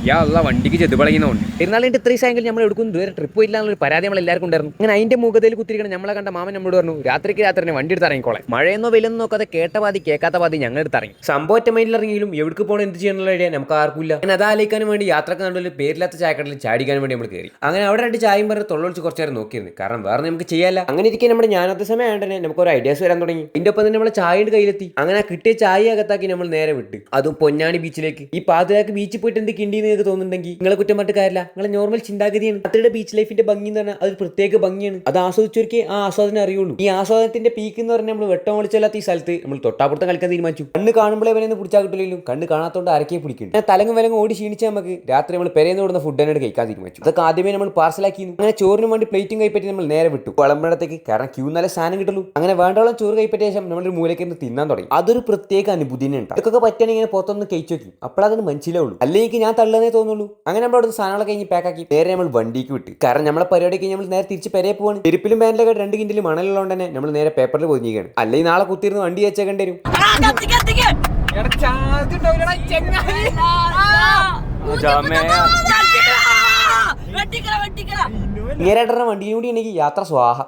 യാ വണ്ടിക്ക് ചെതുപളയുന്നുണ്ട്. പെരുന്നാളിന്റെ ഇത്രയും സായങ്കിലും നമ്മൾ എടുക്കും ഇതുവരെ ട്രിപ്പ് പോയില്ലാന്നൊരു പരാതി നമ്മൾ എല്ലാവർക്കും ഉണ്ടായിരുന്നു. അങ്ങനെ അതിന്റെ മുഖത്തിൽ കുത്തിരിക്കണം നമ്മളെ കണ്ട മാമൻ നമ്മളോട് പറഞ്ഞു രാത്രിക്ക് രാത്രി വണ്ടി എടുത്ത് ഇറങ്ങിക്കോളെ. മഴയെന്നോ വെയിലെന്നോ നോക്കാതെ കേട്ട പാതി കേൾക്കാത്ത പാതി ഞങ്ങൾ എടുത്ത് ഇറങ്ങി. സംഭവത്തെ മൈൻഡിൽ ഇറങ്ങിയെങ്കിലും എവിടേക്ക് പോകണം എന്ത് ചെയ്യാനുള്ള ഐഡിയ നമുക്ക് ആർക്കില്ല. അങ്ങനെ അതാലോചിക്കാനും വേണ്ടി യാത്രക്ക് നടുവിൽ പേരില്ലാത്ത ചായക്കടലിൽ ചാടിക്കാൻ വേണ്ടി നമ്മൾ കയറി. അങ്ങനെ അവിടെ 2 ചായയും പറഞ്ഞ് തൊള്ളൊളിച്ച് കുറച്ച് നേരം നോക്കിയിരുന്നു. കാരണം വേറെ നമുക്ക് ചെയ്യാല്ല. അങ്ങനെ ഇരിക്കാൻ നമ്മുടെ ഞാനത്തെ സമയം ആയതുകൊണ്ട് തന്നെ നമുക്ക് ഒരു ഐഡിയാസ് വരാൻ തുടങ്ങി. ഇതിന്റെ ഒപ്പം തന്നെ നമ്മളെ ചായയുടെ കയ്യിലെത്തി. അങ്ങനെ കിട്ടിയ ചായ അകത്താക്കി നമ്മൾ നേരെ വിട്ട് അതും പൊന്നാനി ബീച്ചിലേക്ക്. ഈ പാതിരാക്ക് ബീച്ചിൽ പോയിട്ട് എന്ത് കിണ്ടി നിങ്ങൾക്ക് തോന്നുന്നുണ്ടെങ്കിൽ നിങ്ങളെ കുറ്റം പറഞ്ഞിട്ട് കാര്യമില്ല. നിങ്ങളെ നോർമൽ ചിന്താഗതിയാണ്. അത്രയുടെ ബീച്ച് ലൈഫിന്റെ ഭംഗി എന്ന് പറഞ്ഞാൽ അതൊരു പ്രത്യേക ഭംഗിയാണ്. അത് ആസ്വദിച്ചവർക്ക് ആ ആസ്വാദനം അറിയുള്ളൂ. ഈ ആസ്വാദനത്തിന്റെ പീക്ക് എന്ന് പറഞ്ഞാൽ നമ്മൾ വെട്ടം വിളിച്ചല്ലാത്ത ഈ സ്ഥലത്ത് നമ്മൾ തൊട്ടാപ്പുറത്ത് കളിക്കാൻ തീരുമാനിച്ചു. കണ്ണ് കാണുമ്പോഴേ അവനെ പിടിച്ചാൽ കിട്ടില്ലെങ്കിലും കണ്ണ് കാണാത്തോണ്ട് ആരൊക്കെ പിടിക്കും. ഞാൻ തലങ്ങും വിലങ്ങും ഓടി ക്ഷീണിച്ചാൽ നമുക്ക് രാത്രി നമ്മൾ പെരേന്ന് കൊടുക്കുന്ന ഫുഡ് തന്നെ കഴിക്കാൻ തീരുമാനിച്ചു. അതൊക്കെ ആദ്യമേ നമ്മൾ പാർസലാക്കി. അങ്ങനെ ചോറിന് വേണ്ടി പ്ലേറ്റും കൈപ്പറ്റി നമ്മൾ നേരെ വിട്ടു വിളമ്പഴത്തേക്ക്. കാരണം ക്യൂ നല്ല സാധനം കിട്ടുള്ളൂ. അങ്ങനെ വേണ്ടോളം ചോറ് കൈപ്പറ്റിയ ശേഷം നമ്മളൊരു മൂലയ്ക്ക് തിന്നാൻ തുടങ്ങി. അതൊരു പ്രത്യേക അനുഭൂതി തന്നെ ഉണ്ട്. ഇതൊക്കെ പറ്റുകയാണെങ്കിൽ ഇങ്ങനെ പുറത്തൊന്ന് കഴിച്ചു നോക്കി. അപ്പോഴതിന് മനസ്സിലാവുള്ളൂ. അല്ലെങ്കിൽ ഞാൻ തള്ളുന്നേ തോന്നുള്ളൂ. അങ്ങനെ നമ്മൾ അവിടെ സാധനങ്ങളൊക്കെ കഴിഞ്ഞ് പാക്കാക്കി നേരെ നമ്മൾ വണ്ടിക്ക് വിട്ട്. കാരണം നമ്മളെ പരിപാടി കഴിഞ്ഞ് നമ്മൾ നേരെ തിരിച്ച് പെരേ പോവാണ്. ചെരുപ്പിലും പാൻറ്റിലൊക്കെ 2 കിൻഡിൽ മണലുള്ളതുകൊണ്ട് തന്നെ നമ്മൾ നേരെ പേപ്പറിൽ പൊതിഞ്ഞിരിക്കുകയാണ്. അല്ലെങ്കിൽ നാളെ കുത്തിയിരുന്ന് വണ്ടി വെച്ചേക്കേണ്ടി വരും. നേരെ വണ്ടിയും കൂടി ഉണ്ടെങ്കിൽ യാത്ര സ്വാഹ.